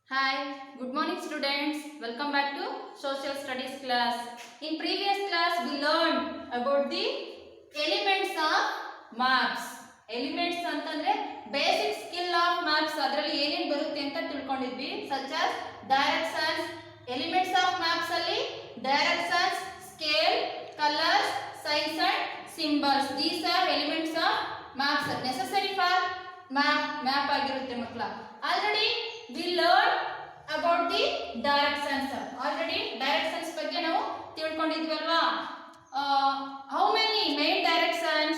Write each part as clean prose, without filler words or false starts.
Hi, good morning students. Welcome back to social studies class. In previous class we learned about the elements of maps. Elements ಅಂತಂದ್ರೆ basic skill of maps ಅದರಲ್ಲಿ ಏನೇನು ಬರುತ್ತೆ ಅಂತ ತಿಳ್ಕೊಂಡಿದ್ವಿ such as directions. Elements of maps ಅಲ್ಲಿ directions, scale, colors, signs and symbols. These are elements of maps necessary for map ಆಗಿರುತ್ತೆ ಮಕ್ಕಳ. Already we learned about the directions. Already directions ಬಗ್ಗೆ ನಾವು ತಿಳ್ಕೊಂಡಿದ್ವಿ ಅಲ್ವಾ. How many main directions?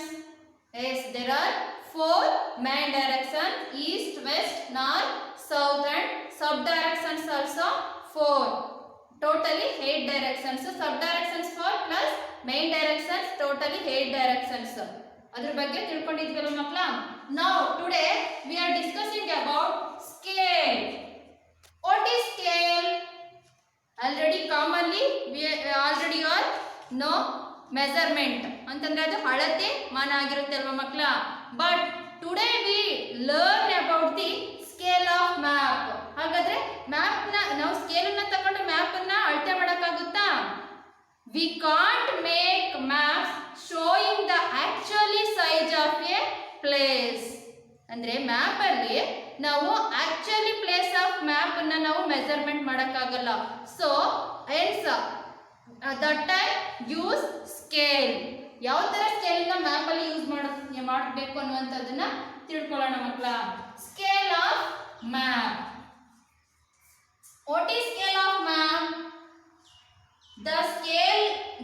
Yes, there are 4 main directions: east, west, north, south and sub directions also 4. Totally 8 directions. Sub directions 4 plus main directions totally 8 directions. ಅದರ ಬಗ್ಗೆ ತಿಳ್ಕೊಂಡಿದ್ವಲ್ಲ ಮಕ್ಕಳ. Now today we are discussing about scale. What is scale? Already commonly we already all know measurement ಅಂತಂದ್ರೆ ಅದು ಅಳತೆ ಮಾನ ಆಗಿರುತ್ತೆ ಅಲ್ವಾ ಮಕ್ಕಳ. But today we learn about the scale of map. ಹಾಗಾದ್ರೆ ಮ್ಯಾಪ್ ನ ನಾವು ಸ್ಕೇಲ್ ಅನ್ನು ತಗೊಂಡು ಮ್ಯಾಪ್ ಅನ್ನ ಅಳತೆ ಮಾಡಕ್ಕಾಗುತ್ತಾ? We can't make maps showing the actually size of a place. ಅಂದ್ರೆ ಮ್ಯಾಪ್ ಅಲ್ಲಿ ನಾವು ಆಕ್ಚುಲಿ ಪ್ಲೇಸ್ ಆಫ್ ಮ್ಯಾಪ್ ಅನ್ನ ನಾವು ಮೆಜರ್ಮೆಂಟ್ ಮಾಡಕ್ಕಾಗಲ್ಲ. So hence that time use scale. ಯಾವ ತರ ಸ್ಕೇಲ್ ನ ಮ್ಯಾಪ್ ಅಲ್ಲಿ ಯೂಸ್ ಮಾಡಬೇಕು ಅನ್ನುವಂಥದ್ದನ್ನ ತಿಳ್ಕೊಳ್ಳೋಣ ಮಕ್ಕಳ. Scale of map. What is scale of map?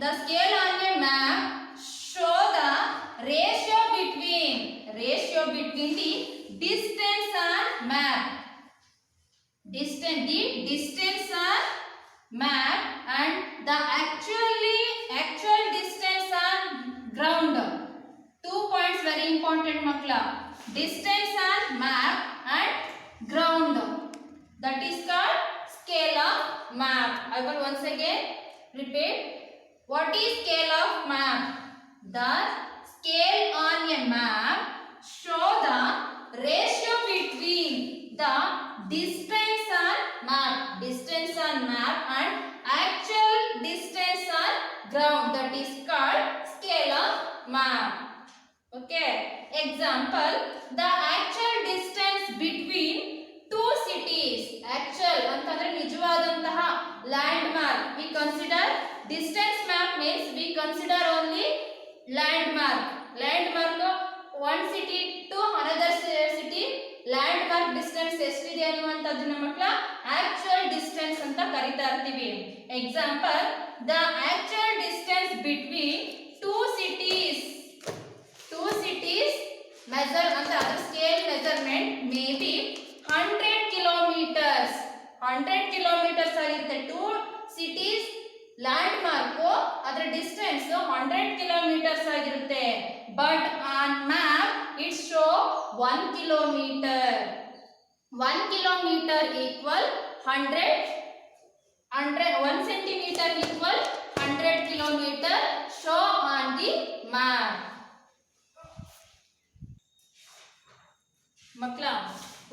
The scale on a map show the ratio between the distance on map. The distance on map and the actual distance on ground. 2 points very important makla. Distance on map and ground. That is called scale of map. I will once again repeat. What is scale of map? The scale on a map show the ratio between the distance on map and actual distance on ground. That is called scale of map. Okay. Example: the actual distance between two cities. Actual ಅಂತಂದ್ರೆ ನಿಜವಾದಂತಹ landmark. We consider distance map means we consider only landmark. One city to another city landmark distance ಎಷ್ಟಿದೆ ಅನ್ನುವಂಥದ್ದನ್ನ ಮಕ್ಕಳ actual distance ಅಂತ ಕರೀತಾ ಇರ್ತೀವಿ. Example: the actual distance between two cities measure ಅಂತ ಅದರ scale measurement may be 100 kilometers. 100 kilometers ಆಗಿರುತ್ತೆ. Two cities landmark ಅದರ ಡಿಸ್ಟೆನ್ಸ್ 100 kilometers ಆಗಿರುತ್ತೆ. But on map it show 1 kilometer. 1 kilometer equal 100. 1 centimeter equal 100 kilometer show on the map. ಮಕ್ಕಳ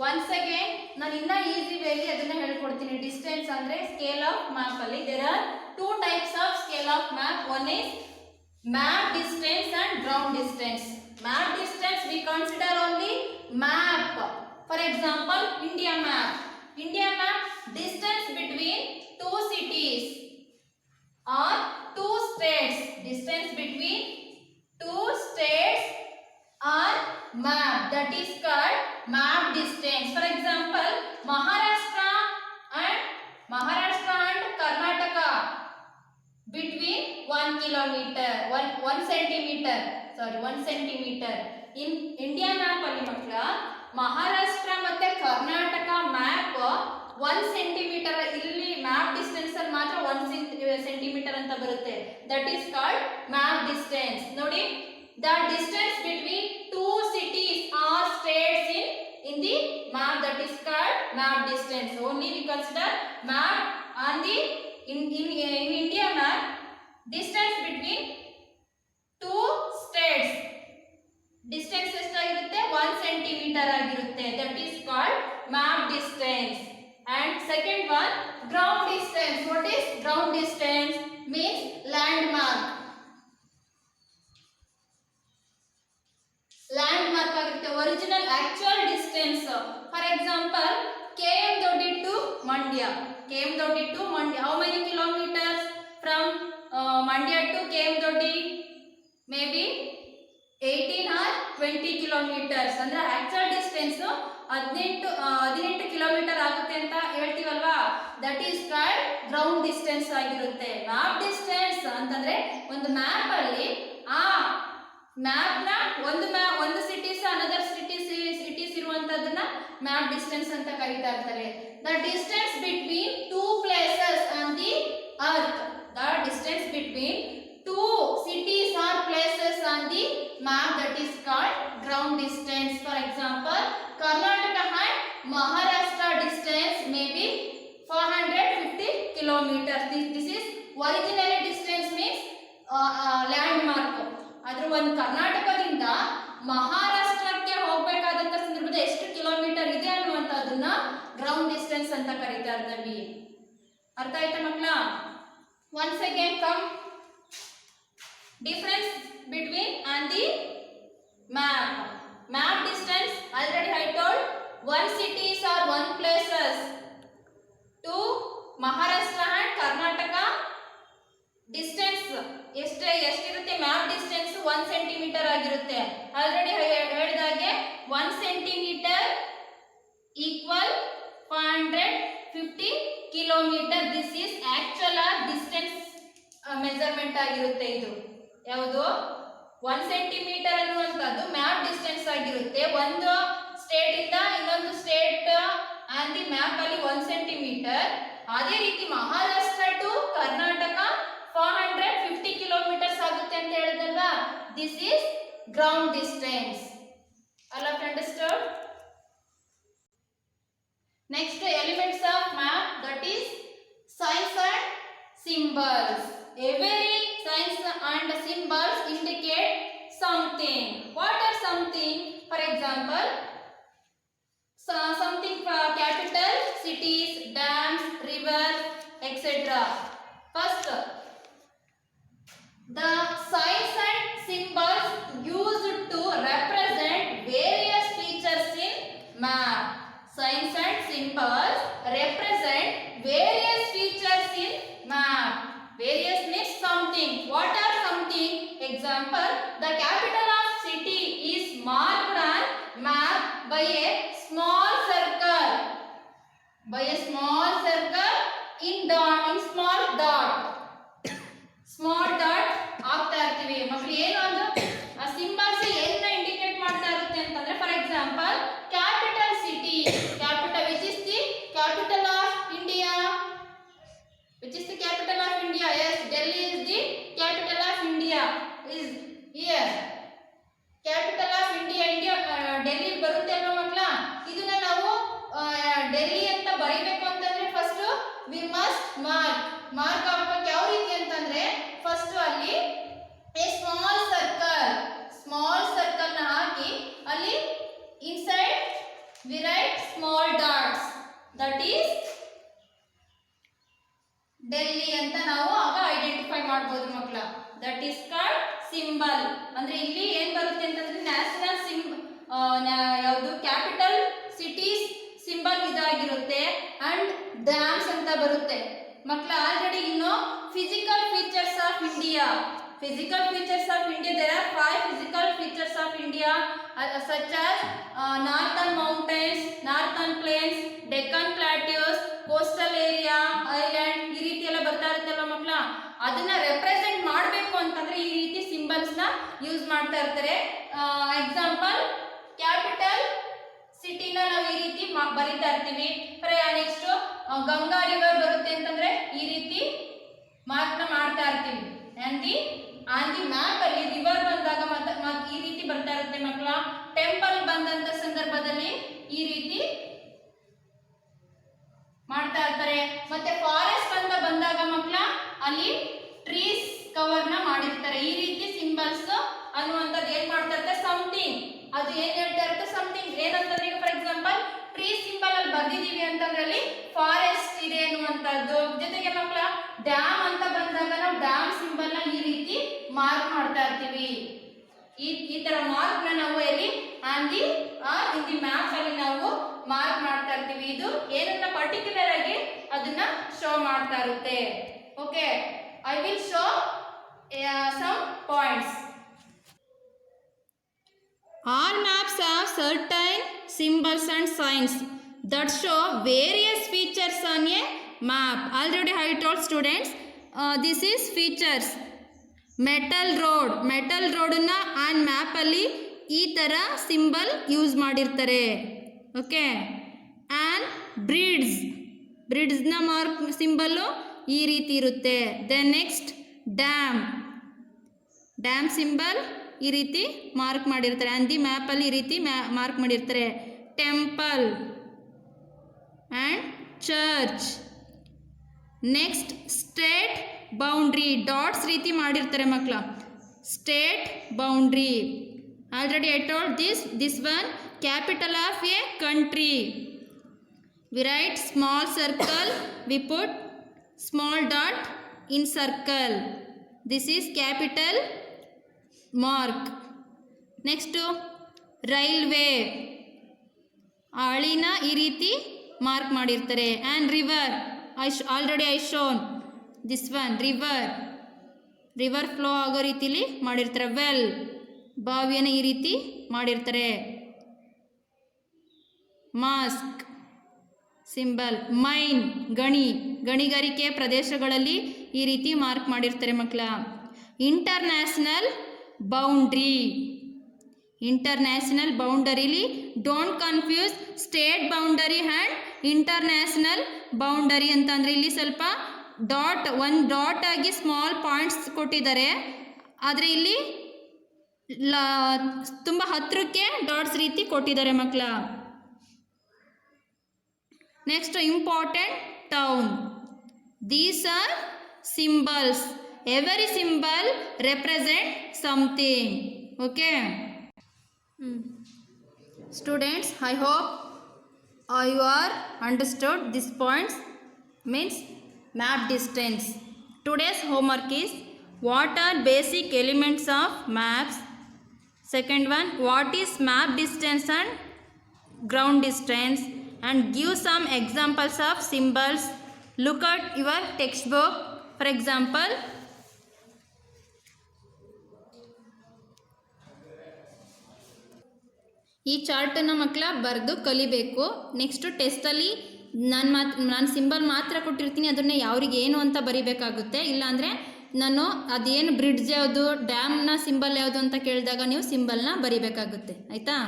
once again ನಾನು ಇನ್ನ easy ವೇಲಿ ಅದನ್ನ ಹೇಳ್ಕೊಡ್ತೀನಿ. ಡಿಸ್ಟೆನ್ಸ್ ಅಂದ್ರೆ ಸ್ಕೇಲ್ ಆಫ್ ಮ್ಯಾಪ್ ಅಲ್ಲಿ there are two types of scale of map. One is map distance and ground distance. Map distance we consider only map. For example, India map distance between two cities or two states. Distance between two states or map, that is called map distance. For example, Maharashtra and Karnataka between 1 kilometer, 1 centimeter. Sorry, 1 centimeter. In India map ಅಲ್ಲಿ ಮಕ್ಕಳ ಮಹಾರಾಷ್ಟ್ರ ಮತ್ತೆ Karnataka map 1 centimeter. ಇಲ್ಲಿ map distance ಅಲ್ಲಿ ಮಾತ್ರ 1 centimeter ಅಂತ ಬರುತ್ತೆ. That is called map distance. ನೋಡಿ, the distance between two cities or states in the map, that is called map distance. Only we consider map on the in India map distance between two states distance ಎಷ್ಟಾಗಿರುತ್ತೆ 1 centimeter ಆಗಿರುತ್ತೆ. That is called map distance. And ground distance means landmark. Landmark ಆಗಿರುತ್ತೆ, original actual distance. For example KM Doddi to Mandya. KM Doddi to Mandya. How many kilometers from Mandya to KM Doddi? Maybe 18 or 20 kilometers. ಅಂದ್ರೆ actual distance 18 kilometre ಆಗುತ್ತೆ ಅಂತ ಹೇಳ್ತೀವಲ್ವಾ, that is called ground distance ಆಗಿರುತ್ತೆ. Map distance ಅಂತಂದ್ರೆ ಒಂದು ಮ್ಯಾಪ್ ಅಲ್ಲಿ ಆ ಮ್ಯಾಪ್ ನ ಒಂದು ಸಿಟೀಸ್ ಅನದರ್ ಸಿಟೀಸ್ ಇರುವಂತದನ್ನ ಮ್ಯಾಪ್ ಡಿಸ್ಟೆನ್ಸ್ ಅಂತ ಕರೀತಾ ಇರ್ತಾರೆ. The distance between two places on the earth. The distance between two cities or places on the map, that is called ground distance. For example Karnataka and Maharashtra distance may be 450 kilometers. This is originally distance means landmark. ಆದ್ರೆ ಒಂದು ಕರ್ನಾಟಕದಿಂದ ಮಹಾರಾಷ್ಟ್ರಕ್ಕೆ ಹೋಗಬೇಕಾದಂತ ಸಂದರ್ಭದ ಎಷ್ಟು kilometre ಇದೆ ಅನ್ನುವಂಥದ್ದನ್ನ ground distance ಅಂತ ಕರೀತಾ ಇರ್ತೀವಿ. ಅರ್ಥ ಆಯ್ತಾ ಮಕ್ಕಳ? Once again come difference between on the map. Map distance already I told, one cities or one places to Maharashtra and Karnataka distance ಎಷ್ಟಿರುತ್ತೆ ಮ್ಯಾಪ್ ಡಿಸ್ಟೆನ್ಸ್ 1 ಸೆಂಟಿಮೀಟರ್ ಆಗಿರುತ್ತೆ. ಆಲ್ರೆಡಿ ಹೇಳಿದಾಗೆ 1 centimetre equal 450 kilometre. This is actual distance measurement ಆಗಿರುತ್ತೆ. ಇದು ಯಾವುದು 1 centimetre ಅನ್ನುವಂಥದ್ದು map distance ಆಗಿರುತ್ತೆ. ಒಂದು state ಇಂದ ಇನ್ನೊಂದು ಸ್ಟೇಟ್ ಆನ್ ದಿ ಮ್ಯಾಪ್ ಅಲ್ಲಿ 1 ಸೆಂಟಿಮೀಟರ್. ಅದೇ ರೀತಿ ಮಹಾರಾಷ್ಟ್ರ ಟು ಕರ್ನಾಟಕ 450 ಕಿಲೋಮೀಟರ್ಸ್ ಆಗುತ್ತೆ ಅಂತ ಹೇಳಿದಲ್ವಾ, this is ground distance. All of understood? Next elements of map, that is signs and symbols. Every signs and symbols indicate something. What are something? For example, something capital, cities, dams, rivers, etc. First, the signs and symbols used to represent various features in map. Signs and symbols represent various features in map. Various means something. What are something? Example, the capital of city is marked on map by a small circle. By a small circle in small dot. Small dot ಆಗ್ತಾ ಇರ್ತೀವಿ ಮಕ್ಕಳು. ಏನು ಅದು ಆ symbols ಏನ್ನ indicate ಮಾಡ್ತಾ ಇರುತ್ತೆ ಅಂತಂದ್ರೆ, for example capital city, capital which is the capital of India. Which is the capital of India? Yes, Delhi is the capital of India. Is here. Capital of India. Delhi ಬರುತ್ತೆ ಅಲ್ವಾ ಮಕ್ಕಳ? ಇದನ್ನ ನಾವು ಡೆಲ್ಲಿ ಅಂತ ಬರೀಬೇಕು ಅಂತಂದ್ರೆ ಫಸ್ಟ್ ವಿ ಮಸ್ಟ್ ಮಾರ್ಕ್ ಆಗಬೇಕು. ಯಾವ ರೀತಿ ಅಂತಂದ್ರೆ ಫಸ್ಟ್ ಅಲ್ಲಿ ಎ ಸ್ಮಾಲ್ ಸರ್ಕಲ್ ನ ಹಾಕಿ ಅಲ್ಲಿ inside we write small dots, that is Delhi ಅಂತ ನಾವು ಆಗ ಐಡೆಂಟಿಫೈ ಮಾಡಬಹುದು ಮಕ್ಕಳ. That is called symbol. ಅಂದ್ರೆ ಇಲ್ಲಿ ಏನ್ ಬರುತ್ತೆ ಅಂತಂದ್ರೆ ನ್ಯಾಷನಲ್ ಯಾವುದು ಕ್ಯಾಪಿಟಲ್ ಸಿಟೀಸ್ ಸಿಂಬಲ್ ಇದಾಗಿರುತ್ತೆ ಅಂಡ್ ಡ್ಯಾಮ್ಸ್ ಅಂತ ಬರುತ್ತೆ ಮಕ್ಕಳ. ಆಲ್ರೆಡಿ ಇನ್ನು physical features of India. Physical features of India, there are 5 physical features of India such as northern mountains, northern plains, Deccan plateaus, coastal area, island. ಈ ರೀತಿ ಎಲ್ಲ ಬರ್ತಾ ಇರುತ್ತಲ್ವ ಮಕ್ಕಳ, ಅದನ್ನ ರೆಪ್ರೆಸೆಂಟ್ ಮಾಡಬೇಕು ಅಂತಂದ್ರೆ ಈ ರೀತಿ ಸಿಂಬಲ್ಸ್ ನ ಯೂಸ್ ಮಾಡ್ತಾ ಇರ್ತಾರೆ. ಎಕ್ಸಾಂಪಲ್ ಕ್ಯಾಪಿಟಲ್ ಸಿಟಿನ ನಾವು ಈ ರೀತಿ ಬರೀತಾ ಇರ್ತೀವಿ. ನೆಕ್ಸ್ಟ್ ಗಂಗಾ ರಿವರ್ ಬರುತ್ತೆ ಅಂತಂದ್ರೆ ಈ ರೀತಿ ಮಾರ್ಕ್ ನ ಮಾಡ್ತಾ ಇರ್ತೀವಿ. ಆನ್ ದಿ ಮ್ಯಾಪ್ ಅಲ್ಲಿ ರಿವರ್ ಬಂದಾಗ ಈ ರೀತಿ ಬರ್ತಾ ಇರುತ್ತೆ ಮಕ್ಕಳ. ಟೆಂಪಲ್ ಬಂದಂತ ಸಂದರ್ಭದಲ್ಲಿ ಈ ರೀತಿ ಮಾಡ್ತಾ ಇರ್ತಾರೆ. ಮತ್ತೆ ಫಾರೆಸ್ಟ್ ಅಂತ ಬಂದಾಗ ಮಕ್ಕಳ ಅಲ್ಲಿ ಟ್ರೀಸ್ ಕವರ್ ನ ಮಾಡಿರ್ತಾರೆ. ಈ ರೀತಿ ಸಿಂಬಲ್ಸ್ ಅನ್ನುವಂಥದ್ದು ಏನ್ ಮಾಡ್ತಾ ಇರ್ತಾರೆ, ಸಮಥಿಂಗ್ ಅದು ಏನ್ ಹೇಳ್ತಾ ಇರುತ್ತೆ, ಸಮಥಿಂಗ್ ಏನಂತಂದ್ರೆ ಈಗ ಫಾರ್ ಎಕ್ಸಾಂಪಲ್ ಟ್ರೀ ಸಿಂಬಲ್ ಅಲ್ಲಿ ಬರ್ದಿದೀವಿ ಅಂತಂದ್ರೆ ಅಲ್ಲಿ ಫಾರೆಸ್ಟ್ ಇದೆ ಅನ್ನುವಂಥದ್ದು. ಜೊತೆಗೆ ಮಕ್ಕಳ ಡ್ಯಾಮ್ ಅಂತ ಬಂದಾಗ ನಾವು ಡ್ಯಾಮ್ ಸಿಂಬಲ್ನ ಈ ರೀತಿ ಮಾರ್ಕ್ ಮಾಡ್ತಾ ಇರ್ತೀವಿ. ಈ ತರ ಮಾರ್ಕ್ನ ನಾವು ಎಲ್ಲಿ ಇನ್ ದಿ ಮ್ಯಾಪ್ ಅಲ್ಲಿ ನಾವು ಮಾರ್ಕ್ ಮಾಡ್ತಾ ಇರ್ತೀವಿ. ಇದು ಏನನ್ನ ಪರ್ಟಿಕ್ಯುಲರ್ ಆಗಿ ಅದನ್ನ ಶೋ ಮಾಡ್ತಾ ಇರುತ್ತೆ. Okay, I will show some points. All maps have certain symbols and signs that show various features on a map. Already I told students, this is features. Metal road na on map alli ee tara symbol use ಮಾಡಿರ್ತಾರೆ. Okay, and bridge na mark symbol ಈ ರೀತಿ ಇರುತ್ತೆ. then next dam symbol ಈ ರೀತಿ mark ಮಾಡಿರ್ತಾರೆ. On the ಮ್ಯಾಪಲ್ಲಿ ಈ ರೀತಿ mark ಮಾಡಿರ್ತಾರೆ. Temple and church. Next state boundary, dots ರೀತಿ ಮಾಡಿರ್ತಾರೆ ಮಕ್ಕಳ. State boundary, already I told this one. Capital of a country, we write small circle, we put small dot in circle. This is capital mark. Next, railway, ಆಳಿನ ಈ ರೀತಿ mark ಮಾಡಿರ್ತಾರೆ. and river, already I shown this one. river flow ಆಗೋ ರೀತಿಲಿ ಮಾಡಿರ್ತಾರೆ. well, ಬಾವಿಯನ್ನು ಈ ರೀತಿ ಮಾಡಿರ್ತಾರೆ. Mask symbol. ಮೈನ್, ಗಣಿಗಾರಿಕೆ ಪ್ರದೇಶಗಳಲ್ಲಿ ಈ ರೀತಿ ಮಾರ್ಕ್ ಮಾಡಿರ್ತಾರೆ ಮಕ್ಕಳ. ಇಂಟರ್ನ್ಯಾಷನಲ್ ಬೌಂಡರಿಲಿ don't confuse state boundary and international boundary ಅಂತಂದರೆ ಇಲ್ಲಿ ಸ್ವಲ್ಪ ಒಂದು ಡಾಟ್ ಆಗಿ ಸ್ಮಾಲ್ ಪಾಯಿಂಟ್ಸ್ ಕೊಟ್ಟಿದ್ದಾರೆ, ಆದರೆ ಇಲ್ಲಿ ತುಂಬ ಹತ್ತಿರಕ್ಕೆ ಡಾಟ್ಸ್ ರೀತಿ ಕೊಟ್ಟಿದ್ದಾರೆ ಮಕ್ಕಳ. Next, important town. These are symbols. Every symbol represent something. Okay. Students, I hope you are understood these points. Means map distance. Today's homework is what are basic elements of maps. Second one, what is map distance and ground distance. And give some examples of symbols. Look at your textbook. For example, ಈ ಚಾರ್ಟನ್ನು ಮಕ್ಕಳ ಬರೆದು ಕಲಿಬೇಕು. Next ಟೆಸ್ಟಲ್ಲಿ ನಾನು symbol ಮಾತ್ರ ಕೊಟ್ಟಿರ್ತೀನಿ, ಅದನ್ನೇ ಯಾವ್ರಿಗೆ ಏನು ಅಂತ ಬರಿಬೇಕಾಗುತ್ತೆ. ಇಲ್ಲಾಂದರೆ ನಾನು ಅದೇನು ಬ್ರಿಡ್ಜ್ ಯಾವುದು, ಡ್ಯಾಮ್ನ ಸಿಂಬಲ್ ಯಾವುದು ಅಂತ ಕೇಳಿದಾಗ ನೀವು ಸಿಂಬಲ್ನ ಬರಿಬೇಕಾಗುತ್ತೆ. ಆಯಿತಾ?